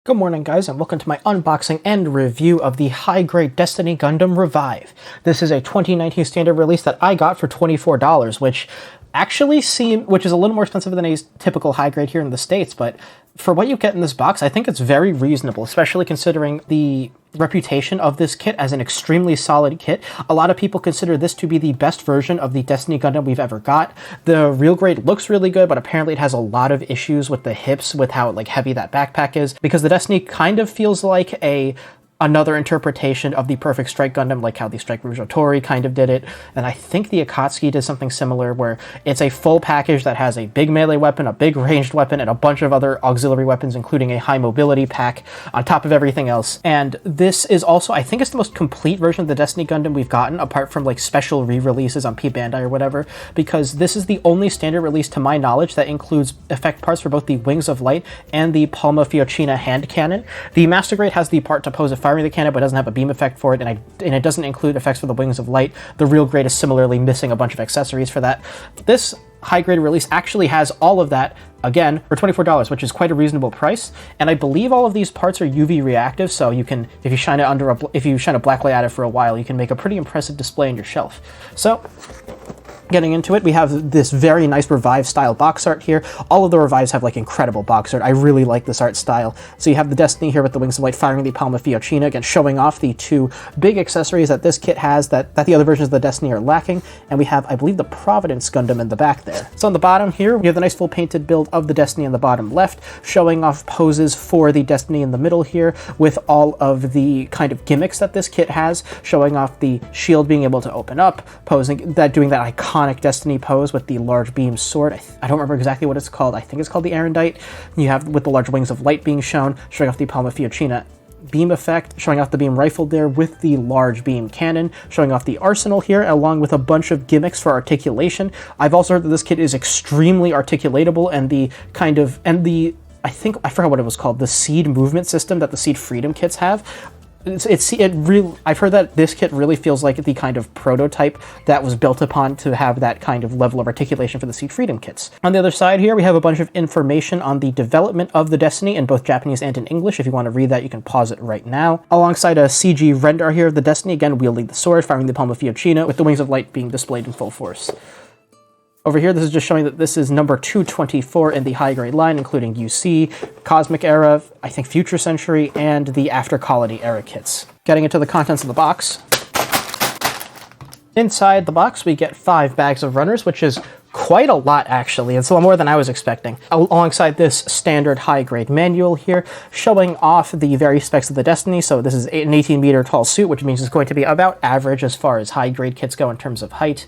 Good morning guys, and welcome to my unboxing and review of the high-grade Destiny Gundam Revive. This is a 2019 standard release that I got for $24, which is a little more expensive than a typical high-grade here in the States, but for what you get in this box, I think it's very reasonable, especially considering the reputation of this kit as an extremely solid kit. A lot of people consider this to be the best version of the Destiny Gundam we've ever got. The real grade looks really good, but apparently it has a lot of issues with the hips, with how heavy that backpack is, because the Destiny kind of feels like another interpretation of the Perfect Strike Gundam, like how the Strike Rouge Otori kind of did it. And I think the Akatsuki did something similar, where it's a full package that has a big melee weapon, a big ranged weapon, and a bunch of other auxiliary weapons, including a high mobility pack on top of everything else. And this is also, I think it's the most complete version of the Destiny Gundam we've gotten, apart from special re-releases on Bandai or whatever, because this is the only standard release to my knowledge that includes effect parts for both the Wings of Light and the Palma Fiocina hand cannon. The Master Grade has the part to pose a firing the cannon, but doesn't have a beam effect for it, and it doesn't include effects for the Wings of Light. The real grade is similarly missing a bunch of accessories for that. This high grade release actually has all of that, again, for $24, which is quite a reasonable price. And I believe all of these parts are UV reactive, so you can, if you shine a black light at it for a while, you can make a pretty impressive display on your shelf. So, getting into it, we have this very nice Revive style box art here. All of the Revives have incredible box art. I really like this art style. So you have the Destiny here with the Wings of Light firing the Palma Fiocina, again showing off the two big accessories that this kit has that the other versions of the Destiny are lacking. And we have, I believe, the Providence Gundam in the back there. So on the bottom here, we have the nice full painted build of the Destiny in the bottom left, showing off poses for the Destiny in the middle here, with all of the kind of gimmicks that this kit has, showing off the shield being able to open up, doing that iconic Destiny pose with the large beam sword. I don't remember exactly what it's called. I think it's called the Erendite. You have with the large Wings of Light being shown, showing off the Palma Fiocina beam effect, showing off the beam rifle there with the large beam cannon, showing off the arsenal here, along with a bunch of gimmicks for articulation. I've also heard that this kit is extremely articulatable, and I forgot what it was called, the seed movement system that the Seed Freedom kits have. I've heard that this kit really feels like the kind of prototype that was built upon to have that kind of level of articulation for the Seed Freedom kits. On the other side here, we have a bunch of information on the development of the Destiny in both Japanese and in English. If you want to read that, you can pause it right now. Alongside a CG render here of the Destiny, again wielding the sword, firing the Palma Fiocina, with the Wings of Light being displayed in full force. Over here, this is just showing that this is number 224 in the high-grade line, including UC, Cosmic Era, I think Future Century, and the After Colony Era kits. Getting into the contents of the box. Inside the box, we get 5 bags of runners, which is quite a lot, actually. It's a lot more than I was expecting. Alongside this standard high-grade manual here, showing off the various specs of the Destiny. So this is an 18-meter tall suit, which means it's going to be about average as far as high-grade kits go in terms of height.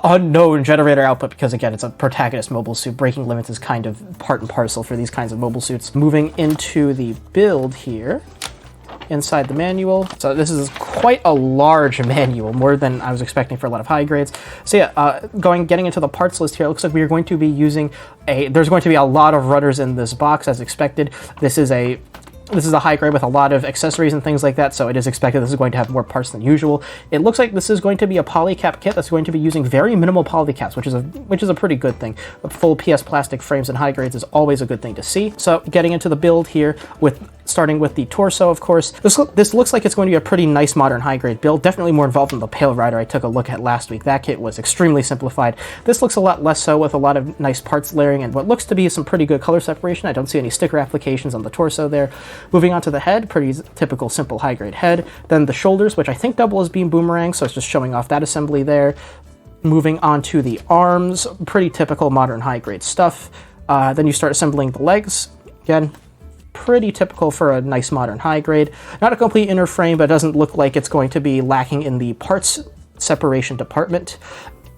Unknown generator output, because again, it's a protagonist mobile suit. Breaking limits is kind of part and parcel for these kinds of mobile suits. Moving into the build here, inside the manual. So this is quite a large manual, more than I was expecting for a lot of high grades. So yeah, getting into the parts list here, it looks like we're going to be using there's going to be a lot of rudders in this box as expected. This is a high grade with a lot of accessories and things like that, so it is expected this is going to have more parts than usual. It looks like this is going to be a polycap kit that's going to be using very minimal polycaps, which is a pretty good thing. Full PS plastic frames in high grades is always a good thing to see. So getting into the build here, starting with the torso, of course. This looks like it's going to be a pretty nice modern high-grade build, definitely more involved than the Pale Rider I took a look at last week. That kit was extremely simplified. This looks a lot less so, with a lot of nice parts layering and what looks to be some pretty good color separation. I don't see any sticker applications on the torso there. Moving on to the head, pretty typical simple high-grade head. Then the shoulders, which I think double as beam boomerangs, so it's just showing off that assembly there. Moving on to the arms, pretty typical modern high-grade stuff. Then you start assembling the legs. Again, pretty typical for a nice modern high grade. Not a complete inner frame, but it doesn't look like it's going to be lacking in the parts separation department.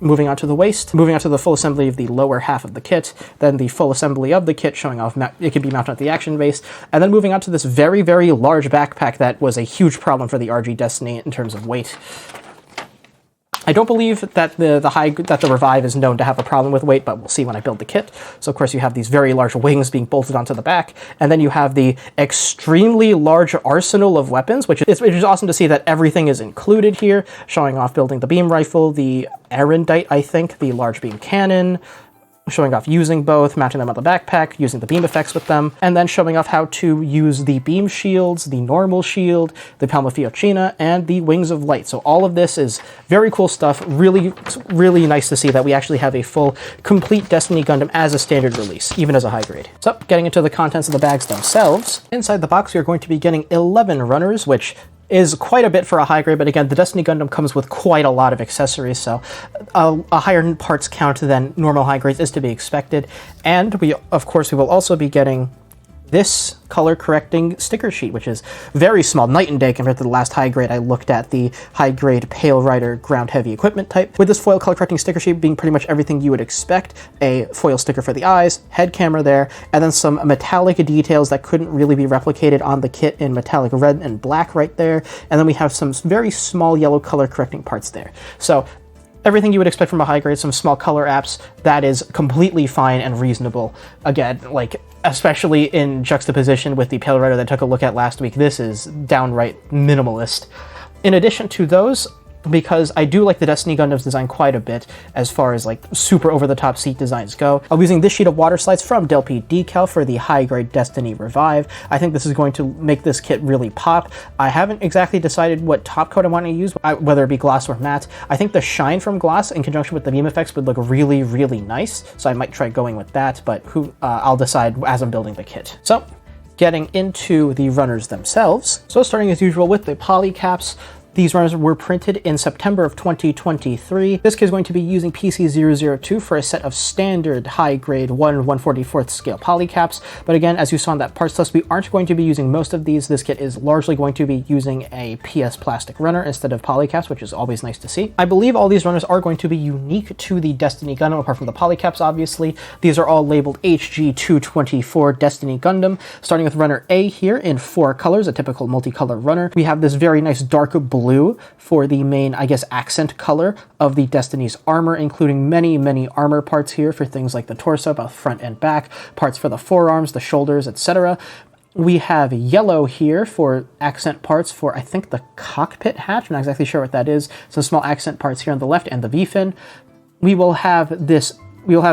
Moving on to the waist, moving on to the full assembly of the lower half of the kit, then the full assembly of the kit showing off it can be mounted at the action base, and then moving on to this very, very large backpack that was a huge problem for the RG Destiny in terms of weight. I don't believe that the Revive is known to have a problem with weight, but we'll see when I build the kit. So of course you have these very large wings being bolted onto the back, and then you have the extremely large arsenal of weapons, which is awesome to see that everything is included here, showing off building the beam rifle, the Erendite, I think, the large beam cannon, showing off using both, mounting them on the backpack, using the beam effects with them, and then showing off how to use the beam shields, the normal shield, the Palma Fiocina, and the Wings of Light. So all of this is very cool stuff. Really, really nice to see that we actually have a full, complete Destiny Gundam as a standard release, even as a high grade. So getting into the contents of the bags themselves, inside the box we are going to be getting 11 runners, which is quite a bit for a high grade, but again, the Destiny Gundam comes with quite a lot of accessories, so a higher parts count than normal high grades is to be expected. And we will also be getting this color correcting sticker sheet, which is very small, night and day compared to the last high grade I looked at, the high grade Pale Rider ground heavy equipment type. With this foil color correcting sticker sheet being pretty much everything you would expect, a foil sticker for the eyes, head camera there, and then some metallic details that couldn't really be replicated on the kit in metallic red and black right there, and then we have some very small yellow color correcting parts there. So everything you would expect from a high grade, some small color apps, that is completely fine and reasonable. Again, like, especially in juxtaposition with the Pale Rider that I took a look at last week, this is downright minimalist. In addition to those, because I do like the Destiny Gundam's design quite a bit as far as like super over-the-top seat designs go, I'll be using this sheet of water slides from Del P Decal for the high-grade Destiny Revive. I think this is going to make this kit really pop. I haven't exactly decided what top coat I want to use, whether it be gloss or matte. I think the shine from gloss in conjunction with the beam effects would look really, really nice, so I might try going with that, but I'll decide as I'm building the kit. So, getting into the runners themselves. So starting as usual with the polycaps. These runners were printed in September of 2023. This kit is going to be using PC002 for a set of standard high-grade 1/144th scale polycaps. But again, as you saw in that parts list, we aren't going to be using most of these. This kit is largely going to be using a PS plastic runner instead of polycaps, which is always nice to see. I believe all these runners are going to be unique to the Destiny Gundam, apart from the polycaps, obviously. These are all labeled HG224 Destiny Gundam, starting with runner A here in 4 colors, a typical multicolor runner. We have this very nice dark blue for the main, I guess, accent color of the Destiny's armor, including many, many armor parts here for things like the torso, both front and back, parts for the forearms, the shoulders, etc. We have yellow here for accent parts for, I think, the cockpit hatch. I'm not exactly sure what that is. Some small accent parts here on the left and the V-fin. We will have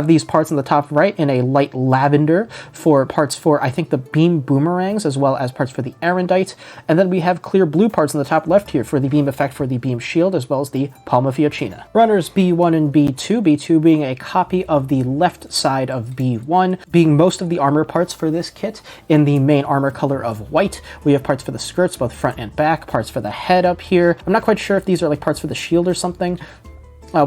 these parts in the top right in a light lavender for parts for, I think, the beam boomerangs, as well as parts for the erendite. And then we have clear blue parts in the top left here for the beam effect for the beam shield, as well as the Palma Fiocina. Runners B1 and B2, B2 being a copy of the left side of B1, being most of the armor parts for this kit in the main armor color of white. We have parts for the skirts, both front and back, parts for the head up here. I'm not quite sure if these are like parts for the shield or something.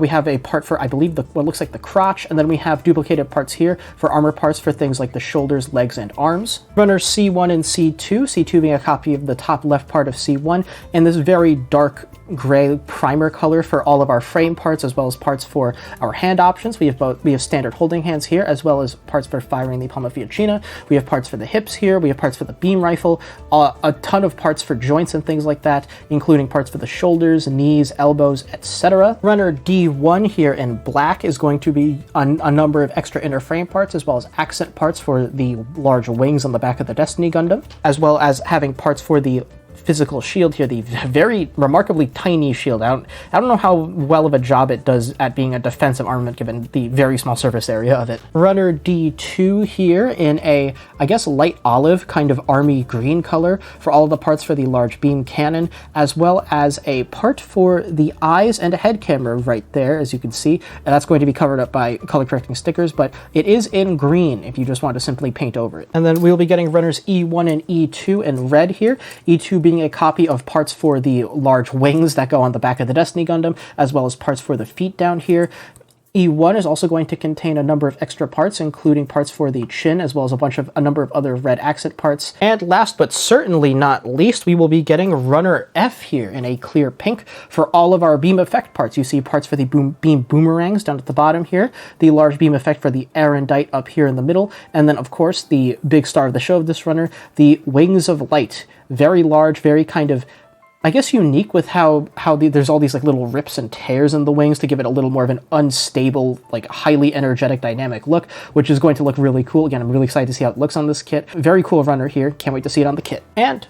We have a part for, I believe, what looks like the crotch, and then we have duplicated parts here for armor parts for things like the shoulders, legs, and arms. Runners C1 and C2, C2 being a copy of the top left part of C1, and this very dark gray primer color for all of our frame parts, as well as parts for our hand options. We have standard holding hands here, as well as parts for firing the Palma Fiocina. We have parts for the hips here. We have parts for the beam rifle, a ton of parts for joints and things like that, including parts for the shoulders, knees, elbows, etc. Runner D1 here in black is going to be a number of extra inner frame parts, as well as accent parts for the large wings on the back of the Destiny Gundam, as well as having parts for the physical shield here, the very remarkably tiny shield. I don't know how well of a job it does at being a defensive armament given the very small surface area of it. Runner D2 here in a, I guess, light olive kind of army green color for all of the parts for the large beam cannon, as well as a part for the eyes and a head camera right there, as you can see, and that's going to be covered up by color correcting stickers, but it is in green if you just want to simply paint over it. And then we'll be getting runners E1 and E2 in red here, E2 being a copy of parts for the large wings that go on the back of the Destiny Gundam, as well as parts for the feet down here. E1 is also going to contain a number of extra parts, including parts for the chin, as well as a number of other red accent parts. And last but certainly not least, we will be getting Runner F here in a clear pink for all of our beam effect parts. You see parts for the beam boomerangs down at the bottom here, the large beam effect for the erendite up here in the middle, and then of course the big star of the show of this runner, the Wings of Light. Very large, very kind of, I guess, unique with how there's all these like little rips and tears in the wings to give it a little more of an unstable, like highly energetic, dynamic look, which is going to look really cool. Again, I'm really excited to see how it looks on this kit. Very cool runner here. Can't wait to see it on the kit. And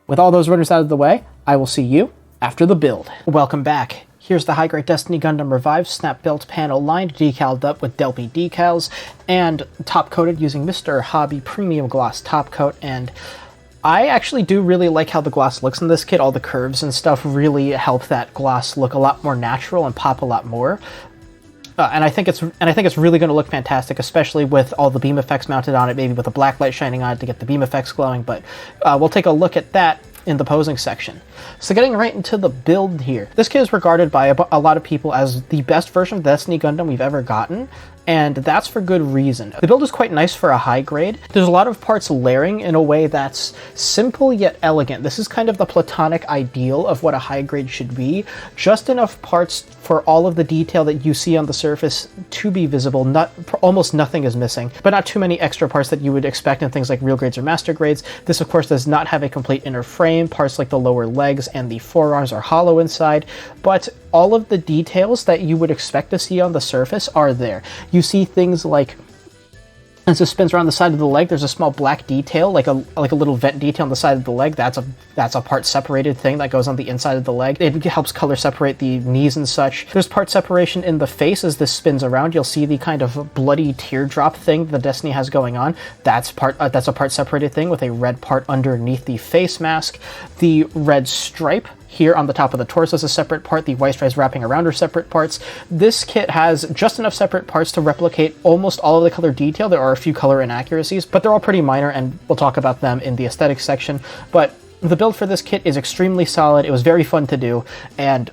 with all those runners out of the way, I will see you after the build. Welcome back. Here's the high-grade Destiny Gundam Revive snap-built panel lined, decaled up with Delphi decals, and top-coated using Mr. Hobby Premium Gloss top coat. And I actually do really like how the gloss looks in this kit. All the curves and stuff really help that gloss look a lot more natural and pop a lot more. And I think it's really going to look fantastic, especially with all the beam effects mounted on it, maybe with a black light shining on it to get the beam effects glowing. But we'll take a look at that in the posing section. So getting right into the build here. This kit is regarded by a lot of people as the best version of Destiny Gundam we've ever gotten, and that's for good reason. The build is quite nice for a high grade. There's a lot of parts layering in a way that's simple yet elegant. This is kind of the platonic ideal of what a high grade should be. Just enough parts for all of the detail that you see on the surface to be visible. Almost nothing is missing, but not too many extra parts that you would expect in things like real grades or master grades. This, of course, does not have a complete inner frame. Parts like the lower legs and the forearms are hollow inside, but all of the details that you would expect to see on the surface are there. You see things like, as it spins around the side of the leg, there's a small black detail, like a little vent detail on the side of the leg. That's a part separated thing that goes on the inside of the leg. It helps color separate the knees and such. There's part separation in the face as this spins around. You'll see the kind of bloody teardrop thing the Destiny has going on. That's a part separated thing with a red part underneath the face mask. The red stripe here on the top of the torso is a separate part. The white stripes wrapping around are separate parts. This kit has just enough separate parts to replicate almost all of the color detail. There are a few color inaccuracies, but they're all pretty minor, and we'll talk about them in the aesthetics section. But the build for this kit is extremely solid. It was very fun to do, and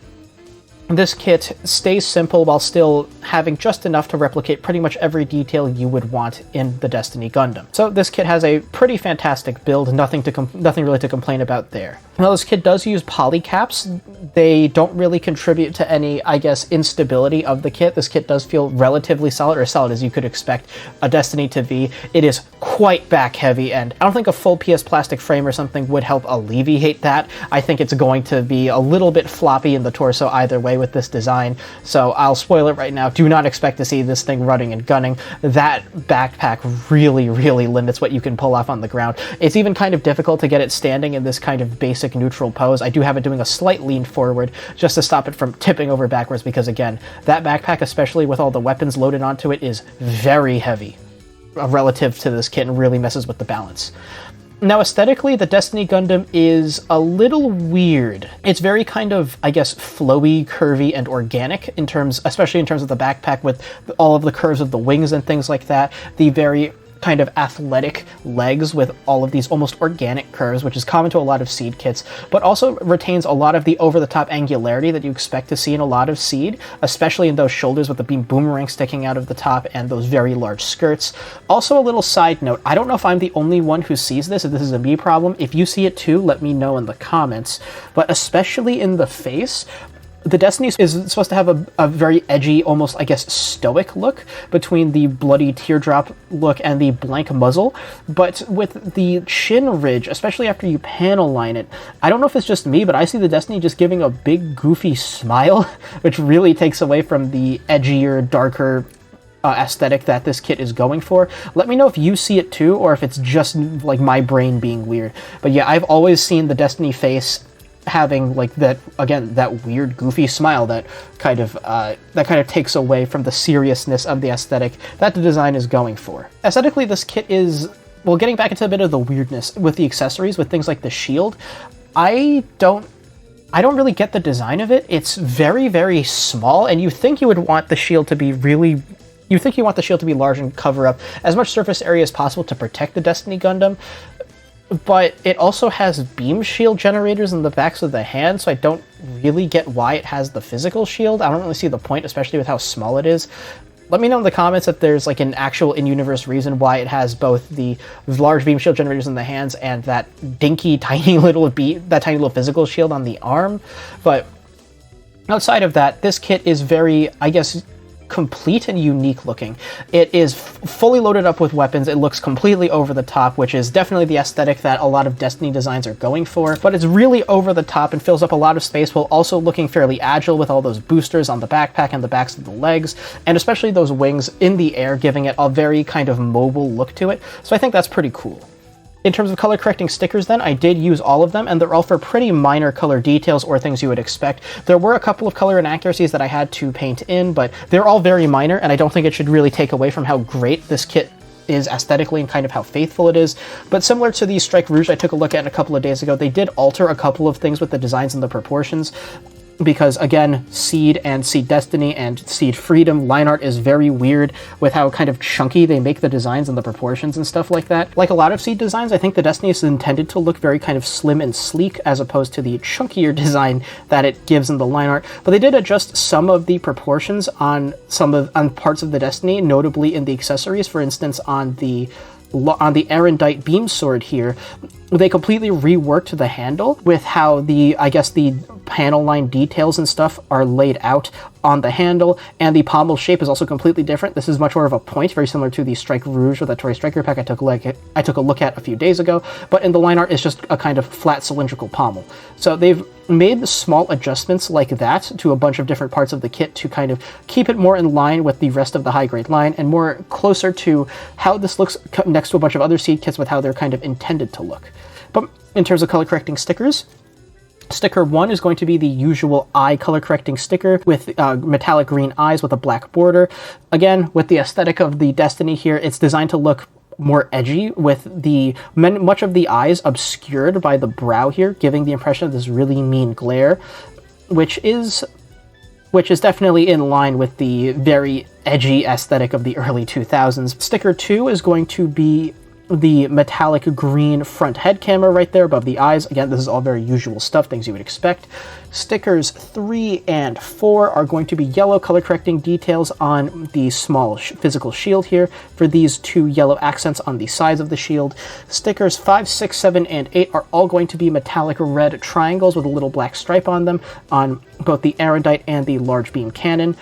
this kit stays simple while still having just enough to replicate pretty much every detail you would want in the Destiny Gundam. So this kit has a pretty fantastic build, nothing really to complain about there. Now this kit does use polycaps. They don't really contribute to any, I guess, instability of the kit. This kit does feel relatively solid, or as solid as you could expect a Destiny to be. It is quite back heavy, and I don't think a full PS plastic frame or something would help alleviate that. I think it's going to be a little bit floppy in the torso either way with this design, so I'll spoil it right now. Do not expect to see this thing running and gunning. That backpack really limits what you can pull off on the ground. It's even kind of difficult to get it standing in this kind of basic neutral pose. I do have it doing a slight lean forward just to stop it from tipping over backwards, because again, that backpack, especially with all the weapons loaded onto it, is very heavy relative to this kit and really messes with the balance. Now, aesthetically, the Destiny Gundam is a little weird. It's very kind of, I guess, flowy, curvy, and organic especially in terms of the backpack, with all of the curves of the wings and things like that. The very kind of athletic legs with all of these almost organic curves, which is common to a lot of Seed kits, but also retains a lot of the over-the-top angularity that you expect to see in a lot of Seed, especially in those shoulders with the beam boomerang sticking out of the top and those very large skirts. Also, a little side note, I don't know if I'm the only one who sees this, if this is a me problem. If you see it too, let me know in the comments, but especially in the face, the Destiny is supposed to have a very edgy, almost, I guess, stoic look between the bloody teardrop look and the blank muzzle, but with the chin ridge, especially after you panel line it, I don't know if it's just me, but I see the Destiny just giving a big, goofy smile, which really takes away from the edgier, darker aesthetic that this kit is going for. Let me know if you see it too, or if it's just like my brain being weird. But yeah, I've always seen the Destiny face having like that, again, that weird goofy smile that kind of takes away from the seriousness of the aesthetic that the design is going for. Aesthetically, this kit is, well, getting back into a bit of the weirdness with the accessories, with things like the shield. I don't really get the design of it. It's very small, and you think you would want the shield to be large and cover up as much surface area as possible to protect the Destiny Gundam. But it also has beam shield generators in the backs of the hands, so I don't really get why it has the physical shield. I don't really see the point, especially with how small it is. Let me know in the comments if there's like an actual in-universe reason why it has both the large beam shield generators in the hands and that dinky tiny little physical shield on the arm. But outside of that, this kit is very, I guess, complete and unique looking. It is fully loaded up with weapons. It looks completely over the top, which is definitely the aesthetic that a lot of Destiny designs are going for, but it's really over the top and fills up a lot of space while also looking fairly agile with all those boosters on the backpack and the backs of the legs, and especially those wings in the air, giving it a very kind of mobile look to it. So I think that's pretty cool. In terms of color correcting stickers then, I did use all of them, and they're all for pretty minor color details or things you would expect. There were a couple of color inaccuracies that I had to paint in, but they're all very minor, and I don't think it should really take away from how great this kit is aesthetically and kind of how faithful it is. But similar to the Strike Rouge I took a look at a couple of days ago, they did alter a couple of things with the designs and the proportions. Because again, Seed and Seed Destiny and Seed Freedom line art is very weird with how kind of chunky they make the designs and the proportions and stuff like that. Like a lot of Seed designs, I think the Destiny is intended to look very kind of slim and sleek as opposed to the chunkier design that it gives in the line art. But they did adjust some of the proportions on parts of the Destiny, notably in the accessories. For instance, on the Erendite beam sword here, they completely reworked the handle with how the panel line details and stuff are laid out on the handle, and the pommel shape is also completely different. This is much more of a point, very similar to the Strike Rouge with that Toy Striker pack I took a look at a few days ago, but in the line art it's just a kind of flat cylindrical pommel. So they've made small adjustments like that to a bunch of different parts of the kit to kind of keep it more in line with the rest of the high grade line and more closer to how this looks next to a bunch of other Seed kits with how they're kind of intended to look. But in terms of color correcting stickers, sticker 1 is going to be the usual eye color correcting sticker with metallic green eyes with a black border. Again, with the aesthetic of the Destiny here, it's designed to look more edgy with much of the eyes obscured by the brow here, giving the impression of this really mean glare, which is definitely in line with the very edgy aesthetic of the early 2000s. Sticker 2 is going to be the metallic green front head camera right there above the eyes. Again, this is all very usual stuff, things you would expect. Stickers 3 and 4 are going to be yellow color correcting details on the small physical shield here for these 2 yellow accents on the sides of the shield. Stickers 5, 6, 7, and 8 are all going to be metallic red triangles with a little black stripe on them on both the Erendite and the large beam cannon.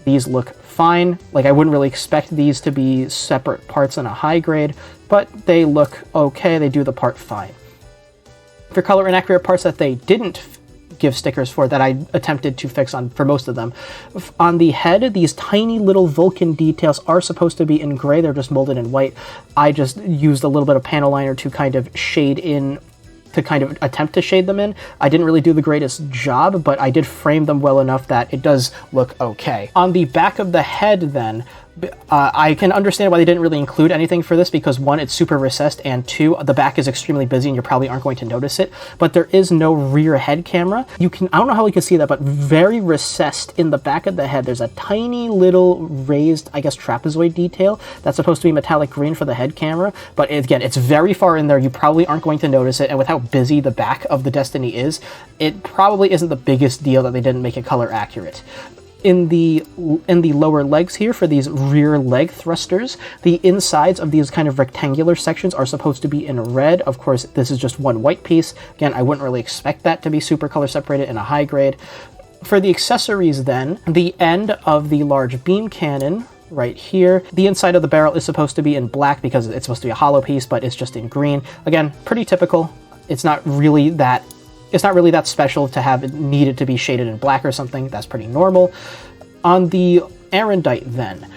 These look fine. Like, I wouldn't really expect these to be separate parts in a high grade, but they look okay. They do the part fine. For color inaccurate parts that they didn't give stickers for that I attempted to fix for most of them, on the head, these tiny little Vulcan details are supposed to be in gray. They're just molded in white. I just used a little bit of panel liner to kind of attempt to shade them in. I didn't really do the greatest job, but I did frame them well enough that it does look okay. On the back of the head then, I can understand why they didn't really include anything for this because 1, it's super recessed, and 2, the back is extremely busy and you probably aren't going to notice it, but there is no rear head camera. I don't know how you can see that, but very recessed in the back of the head, there's a tiny little raised, I guess, trapezoid detail that's supposed to be metallic green for the head camera, but again, it's very far in there. You probably aren't going to notice it, and with how busy the back of the Destiny is, it probably isn't the biggest deal that they didn't make it color accurate. In the lower legs here, for these rear leg thrusters, the insides of these kind of rectangular sections are supposed to be in red. Of course, this is just one white piece. Again, I wouldn't really expect that to be super color separated in a high grade. For the accessories then, the end of the large beam cannon right here, the inside of the barrel is supposed to be in black because it's supposed to be a hollow piece, but it's just in green. Again, pretty typical. It's not really that special to have it needed to be shaded in black or something. That's pretty normal. On the Erendite then,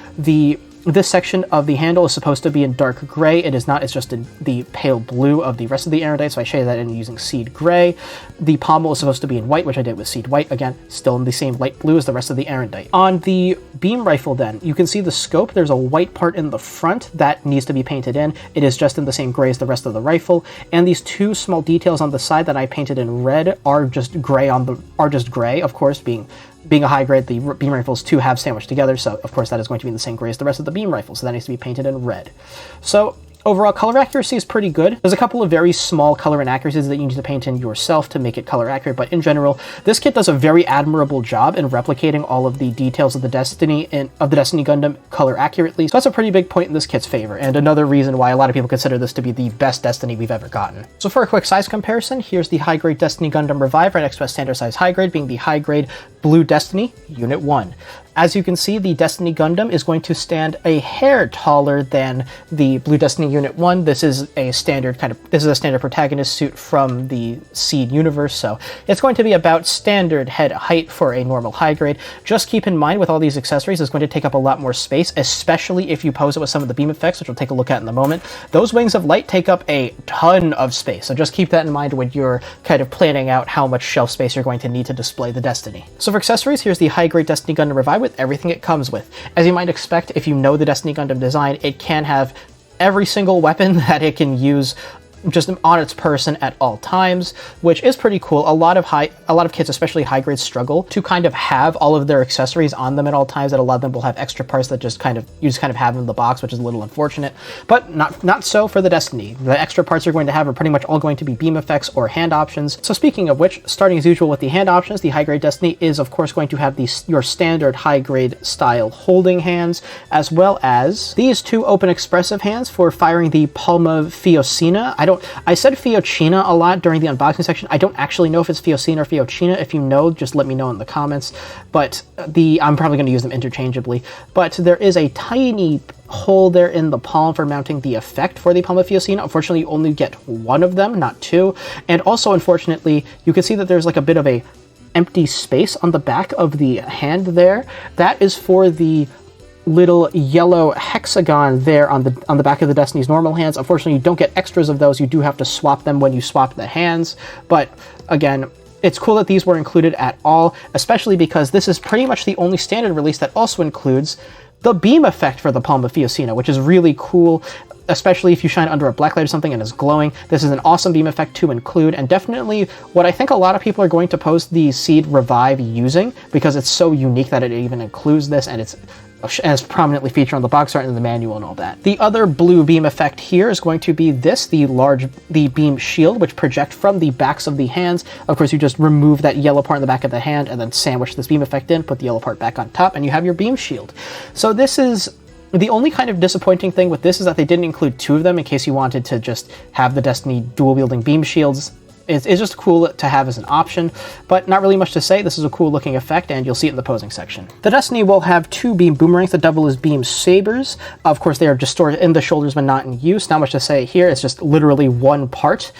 this section of the handle is supposed to be in dark gray. It is not, it's just in the pale blue of the rest of the Erendite, so I shaded that in using Seed Gray. The pommel is supposed to be in white, which I did with Seed White, again, still in the same light blue as the rest of the Erendite. On the beam rifle then, you can see the scope. There's a white part in the front that needs to be painted in. It is just in the same gray as the rest of the rifle, and these 2 small details on the side that I painted in red are just gray, of course, being a high grade, the beam rifles 2 have sandwiched together, so of course that is going to be in the same gray as the rest of the beam rifle, so that needs to be painted in red. So overall, color accuracy is pretty good. There's a couple of very small color inaccuracies that you need to paint in yourself to make it color accurate, but in general, this kit does a very admirable job in replicating all of the details of the Destiny Gundam color accurately. So that's a pretty big point in this kit's favor, and another reason why a lot of people consider this to be the best Destiny we've ever gotten. So for a quick size comparison, here's the high grade Destiny Gundam Revive right next to a standard size high grade, being the high grade Blue Destiny Unit 1. As you can see, the Destiny Gundam is going to stand a hair taller than the Blue Destiny Unit 1. This is a standard protagonist suit from the Seed universe, so it's going to be about standard head height for a normal high grade. Just keep in mind with all these accessories, it's going to take up a lot more space, especially if you pose it with some of the beam effects, which we'll take a look at in a moment. Those wings of light take up a ton of space, so just keep that in mind when you're kind of planning out how much shelf space you're going to need to display the Destiny. So for accessories, here's the high grade Destiny Gundam Revive with everything it comes with. As you might expect, if you know the Destiny Gundam design, it can have every single weapon that it can use just on its person at all times, which is pretty cool. A lot of kids, especially high grades, struggle to kind of have all of their accessories on them at all times, that a lot of them will have extra parts that you just kind of have in the box, which is a little unfortunate, but not so for the Destiny. The extra parts you're going to have are pretty much all going to be beam effects or hand options. So speaking of which, starting as usual with the hand options, the high grade Destiny is of course going to have your standard high grade style holding hands, as well as these two open expressive hands for firing the Palma Fiocina. I said Fiocina a lot during the unboxing section. I don't actually know if it's Fiocina or Fiocina. If you know, just let me know in the comments. But I'm probably going to use them interchangeably. But there is a tiny hole there in the palm for mounting the effect for the Palma Fiocina. Unfortunately, you only get one of them, not two. And also, unfortunately, you can see that there's like a bit of a empty space on the back of the hand there. That is for the little yellow hexagon there on the back of the Destiny's normal hands. Unfortunately, you don't get extras of those. You do have to swap them when you swap the hands. But again, it's cool that these were included at all, especially because this is pretty much the only standard release that also includes the beam effect for the Palma Fiocina, which is really cool, especially if you shine under a black light or something and it's glowing. This is an awesome beam effect to include, and definitely what I think a lot of people are going to post the Seed Revive using, because it's so unique that it even includes this, and it's as prominently featured on the box art and the manual and all that. The other blue beam effect here is going to be the beam shield, which project from the backs of the hands. Of course, you just remove that yellow part in the back of the hand and then sandwich this beam effect in, put the yellow part back on top, and you have your beam shield. So this is the only kind of disappointing thing with this, is that they didn't include two of them in case you wanted to just have the Destiny dual wielding beam shields. It's just cool to have as an option, but not really much to say. This is a cool looking effect, and you'll see it in the posing section. The Destiny will have two beam boomerangs that double as beam sabers. Of course, they are just stored in the shoulders when not in use. Not much to say here. It's just literally one part.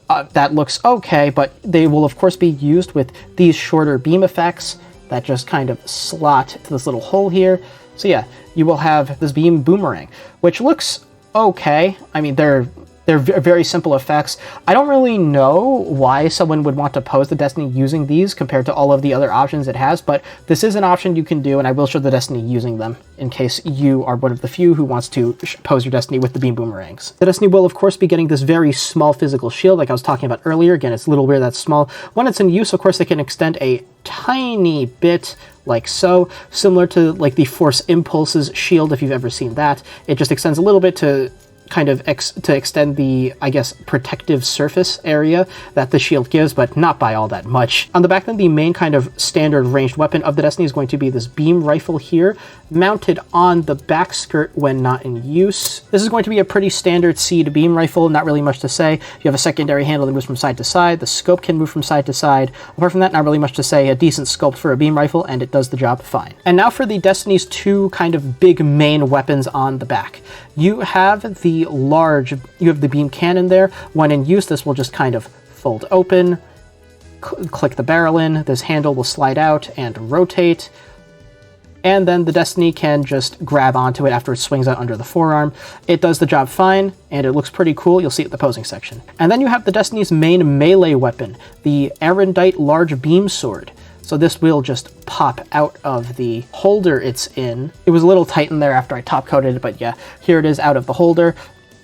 That looks okay, but they will of course be used with these shorter beam effects that just kind of slot to this little hole here. So yeah, you will have this beam boomerang, which looks okay. I mean, they're very simple effects. I don't really know why someone would want to pose the Destiny using these compared to all of the other options it has, but this is an option you can do, and I will show the Destiny using them in case you are one of the few who wants to pose your Destiny with the beam boomerangs. The Destiny will, of course, be getting this very small physical shield like I was talking about earlier. Again, it's a little weird that's small. When it's in use, of course, they can extend a tiny bit like so, similar to like the Force Impulses shield, if you've ever seen that. It just extends a little bit to kind of extend the, I guess, protective surface area that the shield gives, but not by all that much. On the back then, the main kind of standard ranged weapon of the Destiny is going to be this beam rifle here, mounted on the back skirt when not in use. This is going to be a pretty standard Seed beam rifle, not really much to say. You have a secondary handle that moves from side to side, the scope can move from side to side. Apart from that, not really much to say. A decent sculpt for a beam rifle, and it does the job fine. And now for the Destiny's two kind of big main weapons on the back. You have the beam cannon there. When in use, this will just kind of fold open, click the barrel in, this handle will slide out and rotate, and then the Destiny can just grab onto it after it swings out under the forearm. It does the job fine, and it looks pretty cool. You'll see it in the posing section. And then you have the Destiny's main melee weapon, the Erendite Large Beam Sword. So this will just pop out of the holder it's in. It was a little tight in there after I top coated it, but yeah, here it is out of the holder.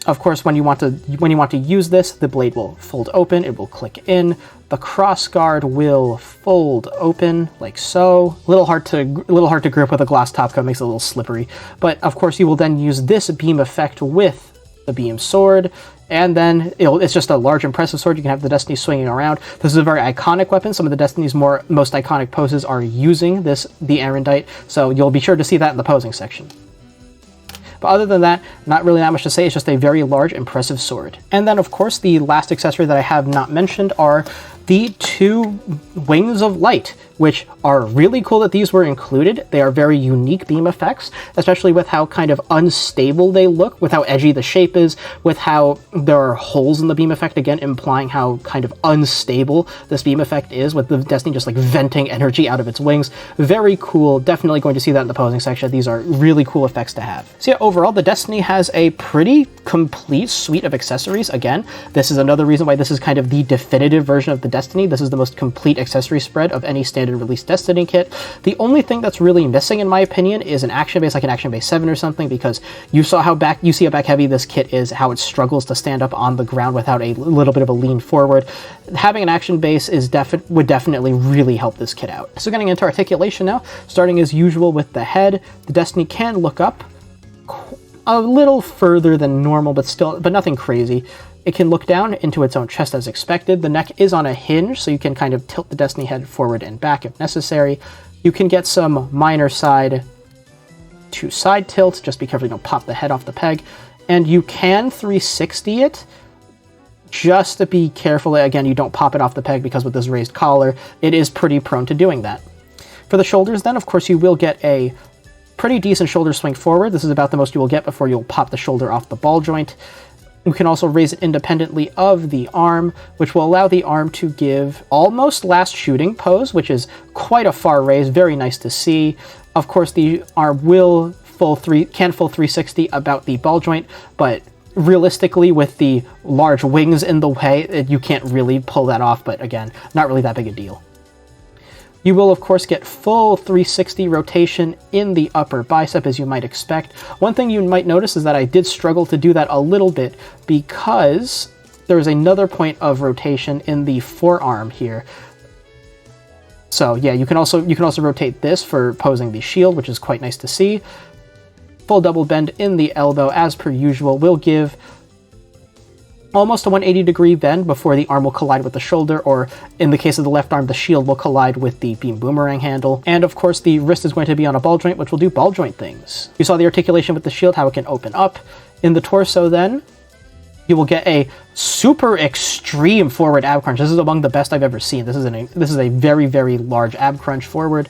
Of course, when you want to use this, the blade will fold open, it will click in, the crossguard will fold open like so. A little hard to grip with a glass top coat, makes it a little slippery. But of course, you will then use this beam effect with the beam sword, and then it's just a large impressive sword. You can have the Destiny swinging around. This is a very iconic weapon. Some of the Destiny's most iconic poses are using the Erendite, so you'll be sure to see that in the posing section. But other than that, not really that much to say. It's just a very large, impressive sword. And then, of course, the last accessory that I have not mentioned are the 2 wings of light, which are really cool that these were included. They are very unique beam effects, especially with how kind of unstable they look, with how edgy the shape is, with how there are holes in the beam effect, again implying how kind of unstable this beam effect is, with the Destiny just like venting energy out of its wings. Very cool. Definitely going to see that in the posing section. These are really cool effects to have. So yeah, overall, the Destiny has a pretty complete suite of accessories. Again, this is another reason why this is kind of the definitive version of the Destiny. This is the most complete accessory spread of any standard release Destiny kit. The only thing that's really missing, in my opinion, is an action base, like an action base 7 or something, because you see how back heavy this kit is, how it struggles to stand up on the ground without a little bit of a lean forward. Having an action base is would definitely really help this kit out. So getting into articulation now, starting as usual with the head. The Destiny can look up a little further than normal, but nothing crazy. It can look down into its own chest as expected. The neck is on a hinge, so you can kind of tilt the Destiny head forward and back if necessary. You can get some minor side to side tilts, just be careful you don't pop the head off the peg. And you can 360 it, just to be careful that, again, you don't pop it off the peg, because with this raised collar, it is pretty prone to doing that. For the shoulders then, of course, you will get a pretty decent shoulder swing forward. This is about the most you will get before you'll pop the shoulder off the ball joint. You can also raise it independently of the arm, which will allow the arm to give almost last shooting pose, which is quite a far raise, very nice to see. Of course, the arm will full 360 about the ball joint, but realistically, with the large wings in the way, you can't really pull that off, but again, not really that big a deal. You will, of course, get full 360 rotation in the upper bicep, as you might expect. One thing you might notice is that I did struggle to do that a little bit, because there's another point of rotation in the forearm here. So yeah, you can also rotate this for posing the shield, which is quite nice to see. Full double bend in the elbow, as per usual, will give almost a 180-degree bend before the arm will collide with the shoulder, or in the case of the left arm, the shield will collide with the beam boomerang handle. And of course, the wrist is going to be on a ball joint, which will do ball joint things. You saw the articulation with the shield, how it can open up. In the torso then, you will get a super extreme forward ab crunch. This is among the best I've ever seen. This is a very, very large ab crunch forward.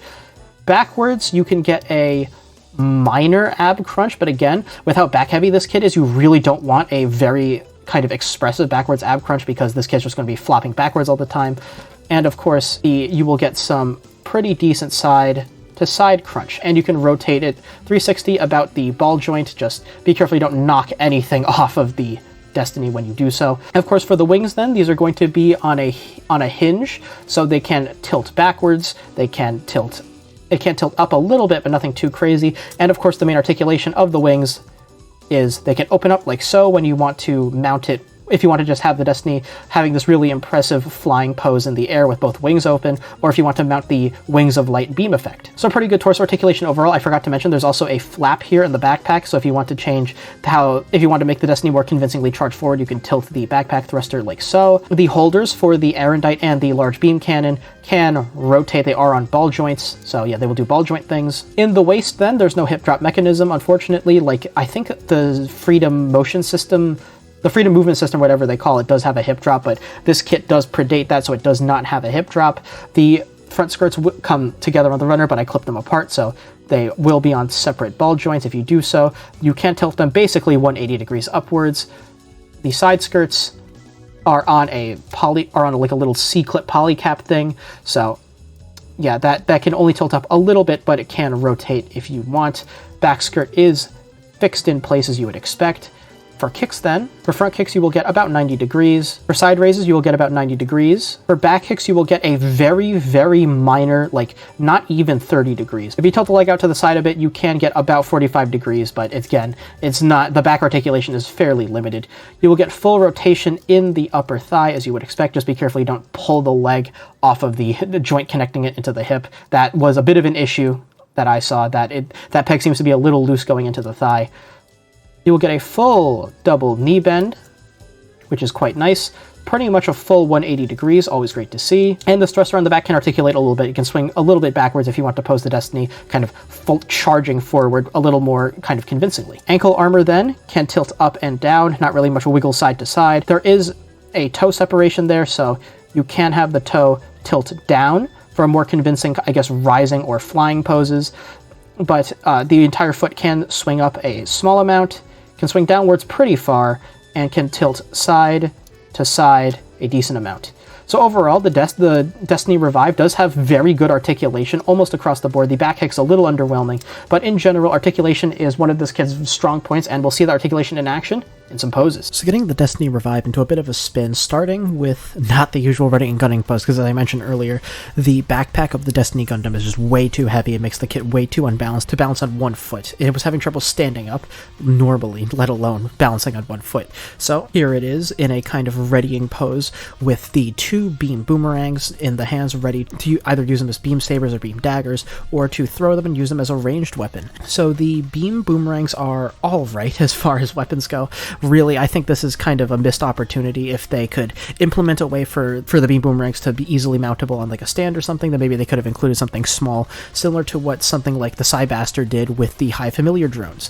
Backwards, you can get a minor ab crunch, but again, with how back heavy this kit is, you really don't want a very kind of expressive backwards ab crunch, because this kit's just going to be flopping backwards all the time. And of course, you will get some pretty decent side to side crunch, and you can rotate it 360 about the ball joint. Just be careful you don't knock anything off of the Destiny when you do so. And of course, for the wings then, these are going to be on a hinge, so they can tilt backwards, it can tilt up a little bit, but nothing too crazy. And of course, the main articulation of the wings is they can open up like so when you want to mount it. If you want to just have the Destiny having this really impressive flying pose in the air with both wings open, or if you want to mount the wings of light beam effect. So pretty good torso articulation overall. I forgot to mention there's also a flap here in the backpack, so if you want to change if you want to make the Destiny more convincingly charged forward, you can tilt the backpack thruster like so. The holders for the Erendite and the large beam cannon can rotate. They are on ball joints, so yeah, they will do ball joint things. In the waist then, there's no hip drop mechanism, unfortunately. Like, I think the Freedom Motion System, the Freedom Movement System, whatever they call it, does have a hip drop, but this kit does predate that, so it does not have a hip drop. The front skirts come together on the runner, but I clipped them apart, so they will be on separate ball joints if you do so. You can tilt them basically 180 degrees upwards. The side skirts are on like a little C-clip polycap thing, so yeah, that can only tilt up a little bit, but it can rotate if you want. Back skirt is fixed in place as you would expect. For kicks then, for front kicks you will get about 90 degrees. For side raises you will get about 90 degrees. For back kicks you will get a very, very minor, like not even 30 degrees. If you tilt the leg out to the side a bit, you can get about 45 degrees, but again, it's not, the back articulation is fairly limited. You will get full rotation in the upper thigh as you would expect. Just be careful you don't pull the leg off of the joint connecting it into the hip. That was a bit of an issue that I saw, that peg seems to be a little loose going into the thigh. You will get a full double knee bend, which is quite nice. Pretty much a full 180 degrees, always great to see. And this thruster on the back can articulate a little bit. You can swing a little bit backwards if you want to pose the Destiny kind of full charging forward a little more kind of convincingly. Ankle armor then can tilt up and down, not really much wiggle side to side. There is a toe separation there, so You can have the toe tilt down for a more convincing, I guess, rising or flying poses, but the entire foot can swing up a small amount, can swing downwards pretty far, and can tilt side to side a decent amount. So overall, the Destiny Revive does have very good articulation almost across the board. The back kick's a little underwhelming, but in general, articulation is one of this kid's strong points, and we'll see the articulation in action in some poses. So getting the Destiny Revive into a bit of a spin, starting with not the usual running and gunning pose, because as I mentioned earlier, the backpack of the Destiny Gundam is just way too heavy. It makes the kit way too unbalanced to balance on one foot. It was having trouble standing up normally, let alone balancing on one foot. So here it is in a kind of readying pose with the two beam boomerangs in the hands, ready to either use them as beam sabers or beam daggers, or to throw them and use them as a ranged weapon. So the beam boomerangs are all right as far as weapons go. Really, I think this is kind of a missed opportunity. If they could implement a way for the beam boomerangs to be easily mountable on like a stand or something, then maybe they could have included something small, similar to what something like the Psybaster did with the High Familiar drones.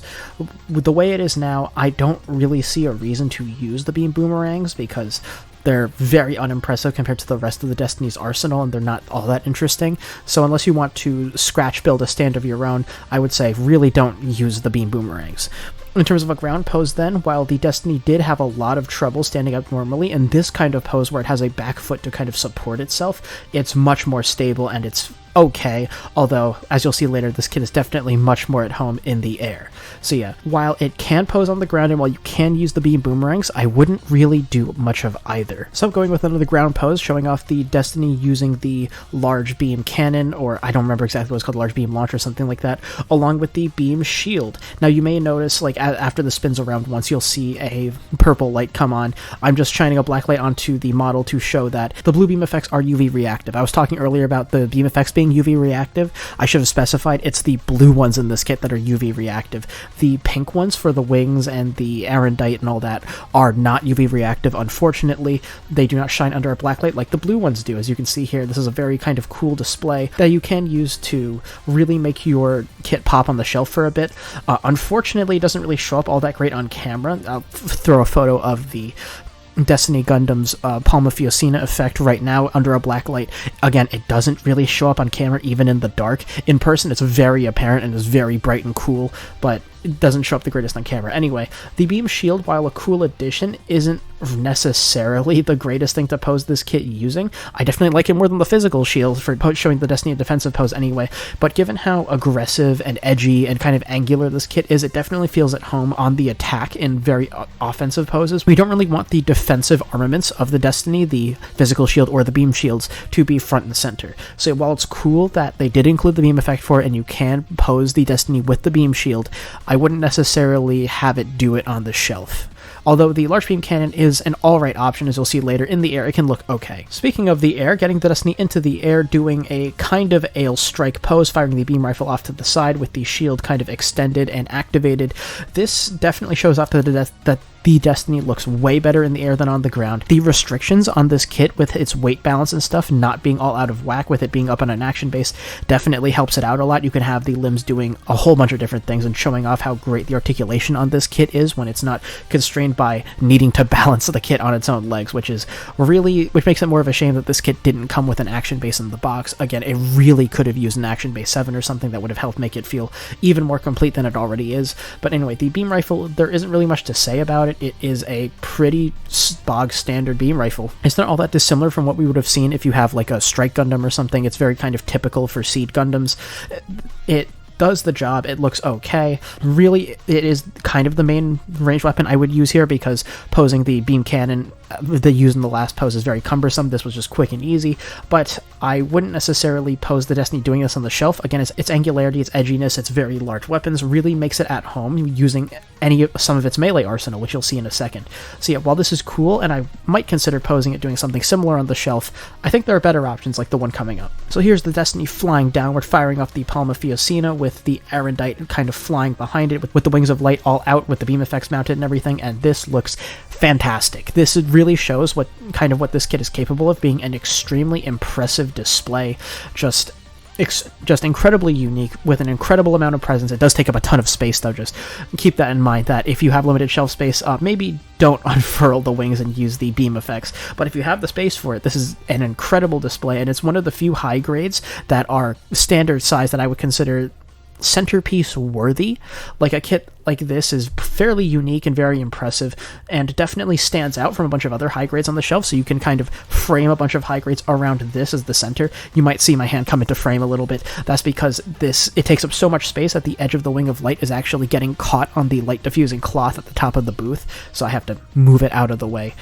With the way it is now, I don't really see a reason to use the beam boomerangs, because they're very unimpressive compared to the rest of the Destiny's arsenal, and they're not all that interesting. So unless you want to scratch build a stand of your own, I would say really don't use the beam boomerangs. In terms of a ground pose then, while the Destiny did have a lot of trouble standing up normally, in this kind of pose where it has a back foot to kind of support itself, it's much more stable and it's okay, although, as you'll see later, this kit is definitely much more at home in the air. So yeah, while it can pose on the ground and while you can use the beam boomerangs, I wouldn't really do much of either. So I'm going with another ground pose, showing off the Destiny using the large beam cannon, or I don't remember exactly what it's called, large beam launch or something like that, along with the beam shield. Now you may notice, like, after the spins around once, you'll see a purple light come on. I'm just shining a black light onto the model to show that the blue beam effects are UV reactive. I was talking earlier about the beam effects being UV reactive. I should have specified it's the blue ones in this kit that are UV reactive. The pink ones for the wings and the Arendite and all that are not UV reactive. Unfortunately, they do not shine under a black light like the blue ones do. As you can see here, this is a very kind of cool display that you can use to really make your kit pop on the shelf for a bit. Unfortunately, it doesn't really show up all that great on camera. I'll throw a photo of the Destiny Gundam's Palma Fiocina effect right now under a black light. Again, it doesn't really show up on camera even in the dark. In person, it's very apparent and is very bright and cool, but it doesn't show up the greatest on camera. Anyway, the beam shield, while a cool addition, isn't necessarily the greatest thing to pose this kit using. I definitely like it more than the physical shield for showing the Destiny defensive pose anyway, but given how aggressive and edgy and kind of angular this kit is, it definitely feels at home on the attack in very offensive poses. We don't really want the defensive armaments of the Destiny, the physical shield or the beam shields, to be front and center. So while it's cool that they did include the beam effect for it and you can pose the Destiny with the beam shield, I wouldn't necessarily have it do it on the shelf. Although the large beam cannon is an alright option, as you'll see later, in the air it can look okay. Speaking of the air, getting the Destiny into the air, doing a kind of ale strike pose, firing the beam rifle off to the side with the shield kind of extended and activated. This definitely shows off that the Destiny looks way better in the air than on the ground. The restrictions on this kit with its weight balance and stuff not being all out of whack with it being up on an action base definitely helps it out a lot. You can have the limbs doing a whole bunch of different things and showing off how great the articulation on this kit is when it's not constrained by needing to balance the kit on its own legs, which makes it more of a shame that this kit didn't come with an action base in the box. Again, it really could have used an action base 7 or something that would have helped make it feel even more complete than it already is. But anyway, the beam rifle, there isn't really much to say about it. It is a pretty bog standard beam rifle. It's not all that dissimilar from what we would have seen if you have like a Strike Gundam or something. It's very kind of typical for Seed Gundams. It does the job. It looks okay. Really, it is kind of the main range weapon I would use here, because posing the beam cannon the use in the last pose is very cumbersome. This was just quick and easy, but I wouldn't necessarily pose the Destiny doing this on the shelf. Again, its angularity, its edginess, its very large weapons really makes it at home using some of its melee arsenal, which you'll see in a second. So yeah, while this is cool, and I might consider posing it doing something similar on the shelf, I think there are better options like the one coming up. So here's the Destiny flying downward, firing off the Palma Fiocina with the Arendite kind of flying behind it with the wings of light all out with the beam effects mounted and everything, and this looks fantastic. This really shows what this kit is capable of, being an extremely impressive display. Just just incredibly unique with an incredible amount of presence. It does take up a ton of space, though. Just keep that in mind, that if you have limited shelf space, maybe don't unfurl the wings and use the beam effects. But if you have the space for it, this is an incredible display, and it's one of the few high grades that are standard size that I would consider centerpiece worthy. Like, a kit like this is fairly unique and very impressive, and definitely stands out from a bunch of other high grades on the shelf, so you can kind of frame a bunch of high grades around this as the center. You might see my hand come into frame a little bit. That's because it takes up so much space that the edge of the wing of light is actually getting caught on the light diffusing cloth at the top of the booth, so I have to move it out of the way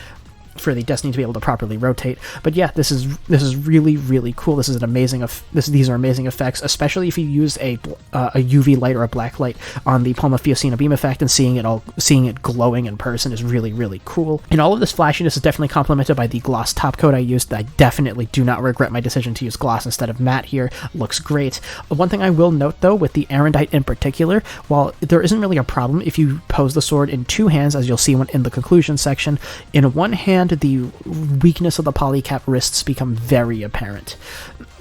for the Destiny to be able to properly rotate. But yeah, this is really, really cool. This is an amazing these are amazing effects, especially if you use a UV light or a black light on the Palma Fiocina beam effect, and seeing it glowing in person is really, really cool. And all of this flashiness is definitely complemented by the gloss top coat I used. I definitely do not regret my decision to use gloss instead of matte here. It looks great. One thing I will note, though, with the Arendite in particular, while there isn't really a problem if you pose the sword in two hands, as you'll see in the conclusion section, in one hand the weakness of the polycap wrists become very apparent.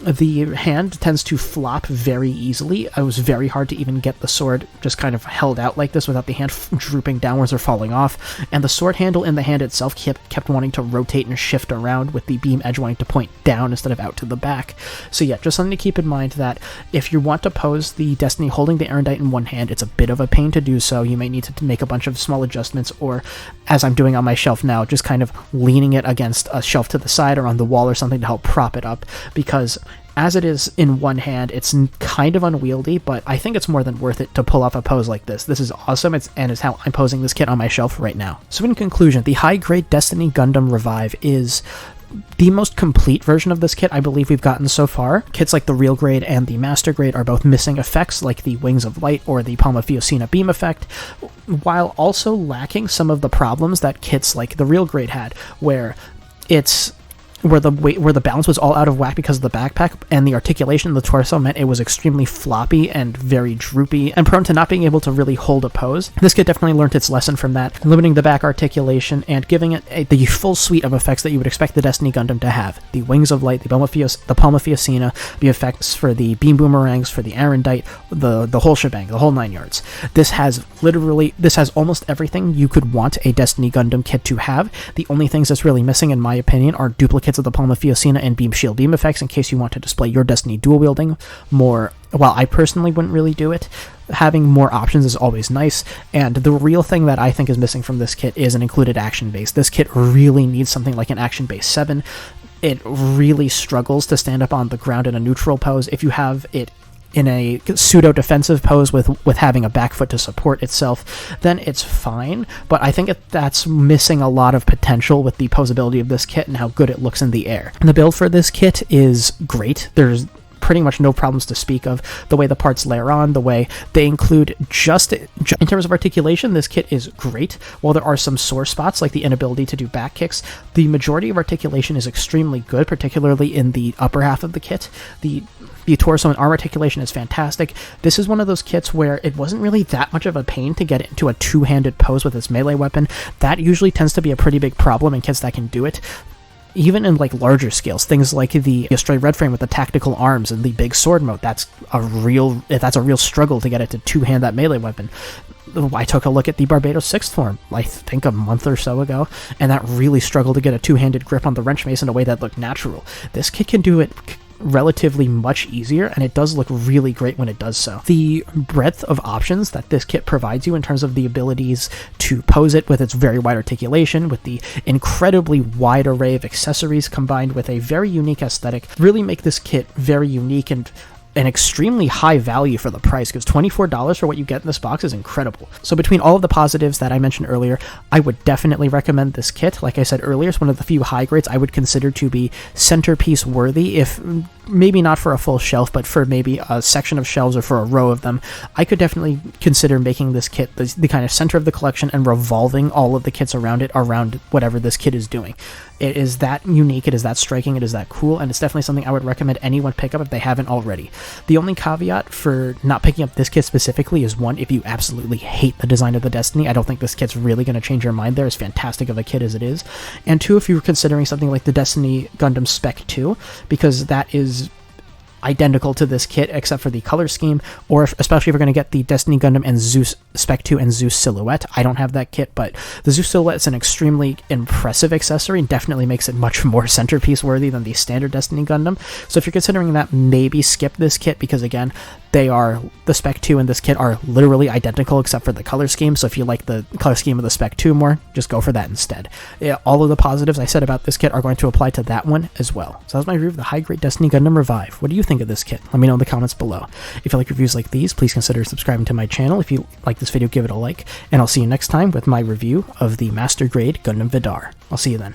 The hand tends to flop very easily. It was very hard to even get the sword just kind of held out like this without the hand drooping downwards or falling off, and the sword handle in the hand itself kept wanting to rotate and shift around, with the beam edge wanting to point down instead of out to the back. So yeah, just something to keep in mind, that if you want to pose the Destiny holding the Arendite in one hand, it's a bit of a pain to do so. You may need to make a bunch of small adjustments, or, as I'm doing on my shelf now, just kind of leaning it against a shelf to the side or on the wall or something to help prop it up, because as it is in one hand, it's kind of unwieldy, but I think it's more than worth it to pull off a pose like this. This is awesome, and is how I'm posing this kit on my shelf right now. So in conclusion, the high-grade Destiny Gundam Revive is the most complete version of this kit I believe we've gotten so far. Kits like the Real Grade and the Master Grade are both missing effects like the Wings of Light or the Palma Fiocina beam effect, while also lacking some of the problems that kits like the Real Grade had, where the balance was all out of whack because of the backpack, and the articulation of the torso meant it was extremely floppy and very droopy and prone to not being able to really hold a pose. This kit definitely learned its lesson from that, limiting the back articulation and giving it the full suite of effects that you would expect the Destiny Gundam to have. The Wings of Light, the Palma Fiocina, the effects for the beam boomerangs, for the Arendite, the whole shebang, the whole 9 yards. This has almost everything you could want a Destiny Gundam kit to have. The only things that's really missing, in my opinion, are duplicates of the Palma Fiocina and beam shield beam effects in case you want to display your Destiny dual wielding more. While I personally wouldn't really do it, having more options is always nice, and the real thing that I think is missing from this kit is an included action base. This kit really needs something like an action base 7. It really struggles to stand up on the ground in a neutral pose. If you have it in a pseudo-defensive pose with having a back foot to support itself, then it's fine, but I think that's missing a lot of potential with the posability of this kit and how good it looks in the air. And the build for this kit is great. There's pretty much no problems to speak of. The way the parts layer on, the way they include just in terms of articulation, this kit is great. While there are some sore spots like the inability to do back kicks, the majority of articulation is extremely good, particularly in the upper half of the kit. The torso and arm articulation is fantastic. This is one of those kits where it wasn't really that much of a pain to get it into a two-handed pose with its melee weapon. That usually tends to be a pretty big problem in kits that can do it. Even in like larger scales, things like the Stray Red Frame with the tactical arms and the big sword mode, that's a real struggle to get it to two-hand that melee weapon. I took a look at the Barbados 6th form, I think a month or so ago, and that really struggled to get a two-handed grip on the wrench mace in a way that looked natural. This kit can do it relatively much easier, and it does look really great when it does so. The breadth of options that this kit provides you in terms of the abilities to pose it with its very wide articulation, with the incredibly wide array of accessories combined with a very unique aesthetic, really make this kit very unique and an extremely high value for the price, because $24 for what you get in this box is incredible. So between all of the positives that I mentioned earlier, I would definitely recommend this kit. Like I said earlier, it's one of the few high grades I would consider to be centerpiece worthy, if maybe not for a full shelf, but for maybe a section of shelves or for a row of them. I could definitely consider making this kit the kind of center of the collection and revolving all of the kits around it, around whatever this kit is doing. It is that unique, it is that striking, it is that cool, and it's definitely something I would recommend anyone pick up if they haven't already. The only caveat for not picking up this kit specifically is, one, if you absolutely hate the design of the Destiny, I don't think this kit's really going to change your mind there, as fantastic of a kit as it is. And two, if you were considering something like the Destiny Gundam Spec 2, because that is identical to this kit except for the color scheme, or especially if you're going to get the Destiny Gundam and Zeus Spec 2 and Zeus Silhouette. I don't have that kit, but the Zeus Silhouette is an extremely impressive accessory and definitely makes it much more centerpiece worthy than the standard Destiny Gundam. So if you're considering that, maybe skip this kit, because again, the Spec 2 and this kit are literally identical except for the color scheme. So if you like the color scheme of the Spec 2 more, just go for that instead. Yeah, all of the positives I said about this kit are going to apply to that one as well. So that's my review of the high-grade Destiny Gundam Revive. What do you think of this kit? Let me know in the comments below. If you like reviews like these, please consider subscribing to my channel. If you like this video, give it a like, and I'll see you next time with my review of the Master Grade Gundam Vidar. I'll see you then.